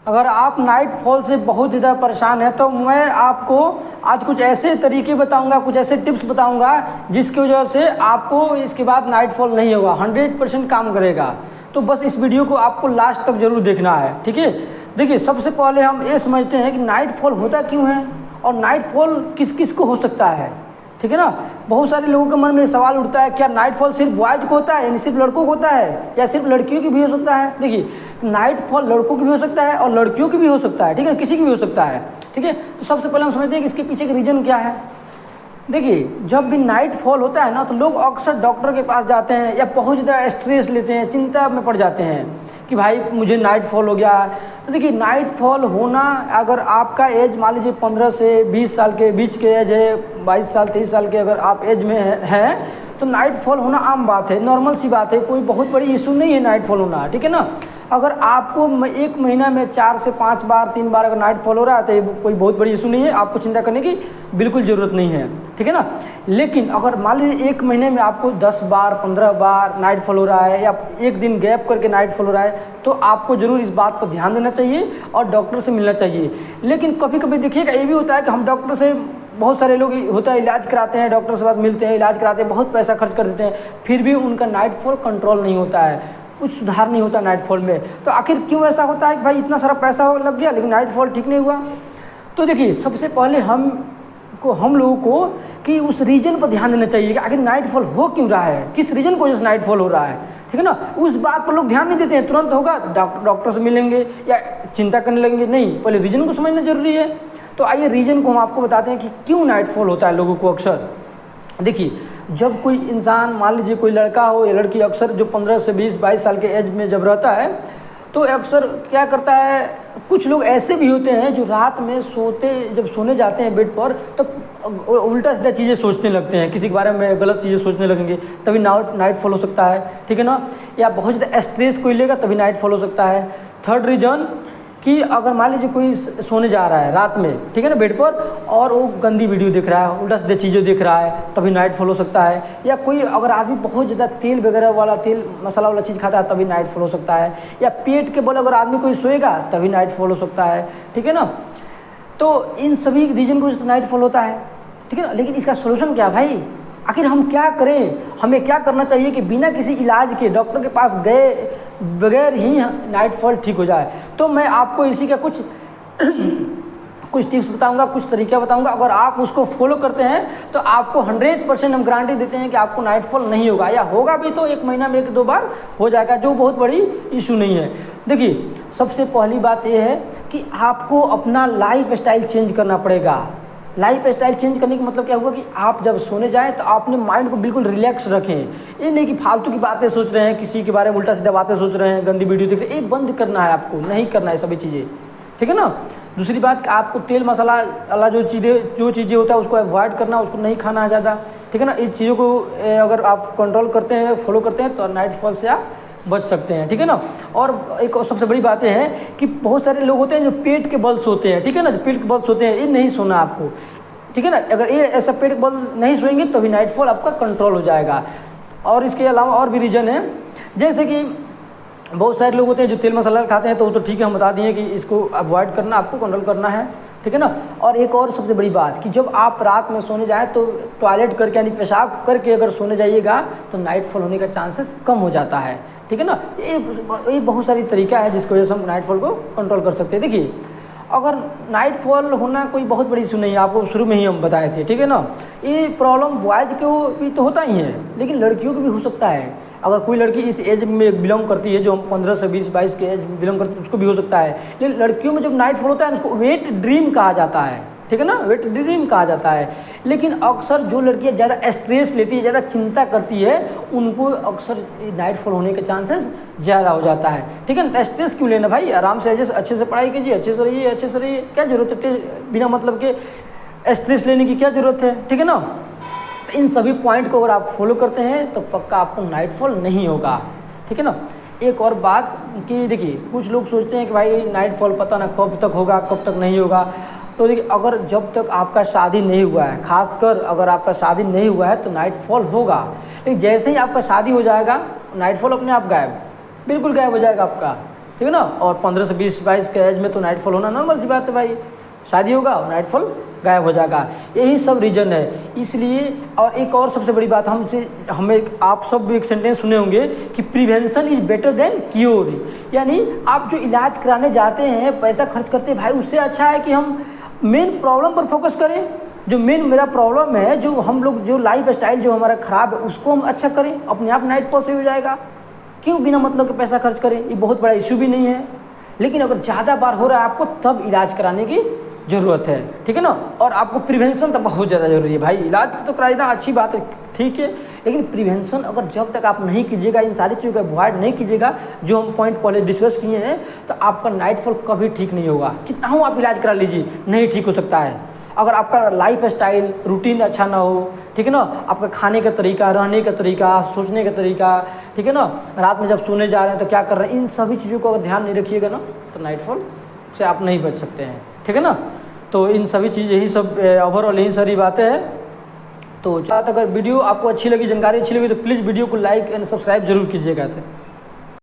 अगर आप night fall से बहुत ज़्यादा परेशान हैं तो मैं आपको आज कुछ ऐसे तरीके बताऊंगा, कुछ ऐसे टिप्स बताऊंगा जिसकी वजह से आपको इसके बाद नाइट फॉल नहीं होगा, 100% काम करेगा। तो बस इस वीडियो को आपको लास्ट तक ज़रूर देखना है, ठीक है। देखिए, सबसे पहले हम ये समझते हैं कि नाइट फॉल होता क्यों है और नाइट फॉल किस किस को हो सकता है, ठीक है ना। बहुत सारे लोगों के मन में सवाल उठता है, क्या नाइट फॉल सिर्फ बॉयज़ को होता है, यानी सिर्फ लड़कों को होता है, या सिर्फ लड़कियों की भी हो सकता है। देखिए, नाइट फॉल लड़कों की भी हो सकता है और लड़कियों की भी हो सकता है, ठीक है, किसी की भी हो सकता है, ठीक है। तो सबसे पहले हम समझते हैं कि इसके पीछे का रीज़न क्या है। देखिए, जब भी नाइट फॉल होता है ना तो लोग अक्सर डॉक्टर के पास जाते हैं या बहुत ज़्यादा स्ट्रेस लेते हैं, चिंता में पड़ जाते हैं कि भाई मुझे नाइट फॉल हो गया है। तो देखिए, नाइट फॉल होना, अगर आपका एज मान लीजिए 15 से 20 साल के बीच के एज है, 22 साल 23 साल के अगर आप एज में हैं तो नाइट फॉल होना आम बात है, नॉर्मल सी बात है, कोई बहुत बड़ी इशू नहीं है नाइट फॉल होना, ठीक है ना। अगर आपको एक महीना में 4 से 5 बार 3 बार अगर नाइट फॉल हो रहा है तो ये कोई बहुत बड़ी इशू नहीं है, आपको चिंता करने की बिल्कुल ज़रूरत नहीं है, ठीक है ना। लेकिन अगर मान लीजिए एक महीने में आपको 10 बार 15 बार नाइट फॉल हो रहा है या एक दिन गैप करके नाइट फॉल हो रहा है तो आपको ज़रूर इस बात पर ध्यान देना चाहिए और डॉक्टर से मिलना चाहिए। लेकिन कभी कभी देखिएगा ये भी होता है कि हम डॉक्टर से, बहुत सारे लोग होता है इलाज कराते हैं, डॉक्टर से बाद मिलते हैं, इलाज कराते हैं, बहुत पैसा खर्च कर देते हैं, फिर भी उनका नाइट फॉल कंट्रोल नहीं होता है, कुछ सुधार नहीं होता नाइट फॉल में। तो आखिर क्यों ऐसा होता है कि भाई इतना सारा पैसा लग गया लेकिन नाइट फॉल ठीक नहीं हुआ। तो देखिए, सबसे पहले हम लोगों को कि उस रीजन पर ध्यान देना चाहिए कि आखिर नाइट फॉल हो क्यों रहा है, किस रीजन की वजह से नाइट फॉल हो रहा है, ठीक है ना। उस बात पर लोग ध्यान नहीं देते हैं, तुरंत होगा डॉक्टर से मिलेंगे या चिंता करने लगेंगे, नहीं, पहले रीजन को समझना जरूरी है। तो आइए रीजन को हम आपको बताते हैं कि क्यों नाइट फॉल होता है लोगों को अक्सर। देखिए, जब कोई इंसान, मान लीजिए कोई लड़का हो या लड़की, अक्सर जो 15 से 20-22 साल के एज में जब रहता है तो अक्सर क्या करता है, कुछ लोग ऐसे भी होते हैं जो रात में जब सोने जाते हैं बेड पर तो उल्टा सीधा चीज़ें सोचने लगते हैं, किसी के बारे में गलत चीज़ें सोचने लगेंगे, तभी नाइट फॉल हो सकता है, ठीक है ना। या बहुत ज़्यादा स्ट्रेस कोई लेगा तभी नाइट फॉल हो सकता है। थर्ड रीजन कि अगर मान लीजिए कोई सोने जा रहा है रात में, ठीक है ना, बेड पर, और वो गंदी वीडियो देख रहा है, उल्टा सीधे चीज़ें देख रहा है, तभी नाइट फॉल हो सकता है। या कोई अगर आदमी बहुत ज़्यादा तेल वगैरह वाला, तेल मसाला वाला चीज़ खाता है तभी नाइट फॉल हो सकता है। या पेट के बल अगर आदमी कोई सोएगा तभी नाइट फॉल हो सकता है, ठीक है ना। तो इन सभी रीजन को नाइट फॉल होता है, ठीक है ना। लेकिन इसका सोल्यूशन क्या भाई, आखिर हम क्या करें, हमें क्या करना चाहिए कि बिना किसी इलाज के डॉक्टर के पास गए बगैर ही नाइट फॉल ठीक हो जाए। तो मैं आपको इसी का कुछ टिप्स बताऊंगा, कुछ तरीका बताऊंगा। अगर आप उसको फॉलो करते हैं तो आपको 100% हम गारंटी देते हैं कि आपको नाइट फॉल नहीं होगा, या होगा भी तो एक महीना में 1-2 बार हो जाएगा, जो बहुत बड़ी इशू नहीं है। देखिए, सबसे पहली बात यह है कि आपको अपना लाइफ स्टाइल चेंज करना पड़ेगा। लाइफ स्टाइल चेंज करने का मतलब क्या हुआ कि आप जब सोने जाएं तो अपने माइंड को बिल्कुल रिलैक्स रखें। ये नहीं कि फालतू की बातें सोच रहे हैं, किसी के बारे में उल्टा सीधा बातें सोच रहे हैं, गंदी वीडियो देख रहे हैं, ये बंद करना है, आपको नहीं करना है सभी चीज़ें, ठीक है ना। दूसरी बात कि आपको तेल मसाला वाला जो चीज़ें होता है उसको अवॉइड करना, उसको नहीं खाना है ज़्यादा, ठीक है ना। इस चीज़ों को अगर आप कंट्रोल करते हैं, फॉलो करते हैं तो नाइट फॉल से आप बच सकते हैं, ठीक है ना। और एक और सबसे बड़ी बात है कि बहुत सारे लोग होते हैं जो पेट के बल सोते हैं, ठीक है ना, जो पेट के बल सोते हैं, ये नहीं सोना आपको, ठीक है ना। अगर ये ऐसा पेट के बल नहीं सोएंगे तो भी नाइट फॉल आपका कंट्रोल हो जाएगा। और इसके अलावा और भी रीज़न है, जैसे कि बहुत सारे लोग होते हैं जो तेल मसाला खाते हैं, तो वो तो ठीक है, हम बता दिए कि इसको अवॉइड करना, आपको कंट्रोल करना है, ठीक है ना। और एक और सबसे बड़ी बात कि जब आप रात में सोने जाएं तो टॉयलेट करके यानी पेशाब करके अगर सोने जाइएगा तो नाइट फॉल होने का चांसेस कम हो जाता है, ठीक है ना। ये बहुत सारी तरीका है जिसकी वजह से हम नाइट फॉल को कंट्रोल कर सकते हैं। देखिए, अगर नाइट फॉल होना कोई बहुत बड़ी इशू नहीं है, आपको शुरू में ही हम बताए थे, ठीक है ना। ये प्रॉब्लम बॉयज़ को भी तो होता ही है लेकिन लड़कियों को भी हो सकता है। अगर कोई लड़की इस एज में बिलोंग करती है, जो हम 15 से 20-22 के एज में बिलोंग करती है, उसको भी हो सकता है। लेकिन लड़कियों में जब नाइट फॉल होता है उसको वेट ड्रीम कहा जाता है, ठीक है ना, वेट ड्रीम कहा जाता है। लेकिन अक्सर जो लड़कियां ज़्यादा स्ट्रेस लेती है, ज़्यादा चिंता करती है, उनको अक्सर नाइट फॉल होने के चांसेस ज़्यादा हो जाता है, ठीक है ना। स्ट्रेस क्यों लेना भाई, आराम से अच्छे से पढ़ाई कीजिए, अच्छे से रहिए, क्या ज़रूरत है बिना मतलब के स्ट्रेस लेने की क्या ज़रूरत है, ठीक है ना। तो इन सभी पॉइंट को अगर आप फॉलो करते हैं तो पक्का आपको नाइट फॉल नहीं होगा, ठीक है ना। एक और बात कि देखिए, कुछ लोग सोचते हैं कि भाई नाइट फॉल पता ना कब तक होगा, कब तक नहीं होगा। तो देखिए, अगर जब तक आपका शादी नहीं हुआ है, खासकर अगर आपका शादी नहीं हुआ है तो नाइट फॉल होगा। लेकिन जैसे ही आपका शादी हो जाएगा नाइट फॉल अपने आप गायब, बिल्कुल गायब हो जाएगा आपका, ठीक है ना। और 15 से 20-22 के एज में तो नाइटफॉल होना नॉर्मल सी बात है भाई, शादी होगा और नाइटफॉल गायब हो जाएगा। यही सब रीज़न है। इसलिए और एक और सबसे बड़ी बात हमें आप सब भी एक सेंटेंस सुने होंगे कि prevention is better than cure. यानी आप जो इलाज कराने जाते हैं, पैसा खर्च करते हैं भाई, उससे अच्छा है कि हम मेन प्रॉब्लम पर फोकस करें। जो मेन मेरा प्रॉब्लम है, जो हम लोग जो लाइफ स्टाइल जो हमारा ख़राब है, उसको हम अच्छा करें, अपने आप नाइटफॉल सही हो जाएगा। क्यों बिना मतलब के पैसा खर्च करें, ये बहुत बड़ा इशू भी नहीं है। लेकिन अगर ज़्यादा बार हो रहा है आपको, तब इलाज कराने की ज़रूरत है, ठीक है ना। और आपको प्रिवेंशन तो बहुत ज़्यादा ज़रूरी है भाई। इलाज तो कराना अच्छी बात है, ठीक है, लेकिन प्रिवेंशन अगर जब तक आप नहीं कीजिएगा, इन सारी चीज़ों को अवॉइड नहीं कीजिएगा, जो हम पॉइंट पहले डिस्कस किए हैं, तो आपका नाइटफॉल कभी ठीक नहीं होगा। कितना हो आप इलाज करा लीजिए, नहीं ठीक हो सकता है। अगर आपका लाइफ स्टाइल रूटीन अच्छा ना हो, ठीक है ना, आपका खाने का तरीका, रहने का तरीका, सोचने का तरीका, ठीक है ना, रात में जब सोने जा रहे हैं तो क्या कर रहे हैं, इन सभी चीज़ों को अगर ध्यान नहीं रखिएगा ना, तो नाइटफॉल से आप नहीं बच सकते हैं, ठीक है ना। तो इन सभी चीज़, यही सब ओवरऑल यही सारी बातें हैं। तो अगर वीडियो आपको अच्छी लगी, जानकारी अच्छी लगी, तो प्लीज़ वीडियो को लाइक एंड सब्सक्राइब जरूर कीजिएगा।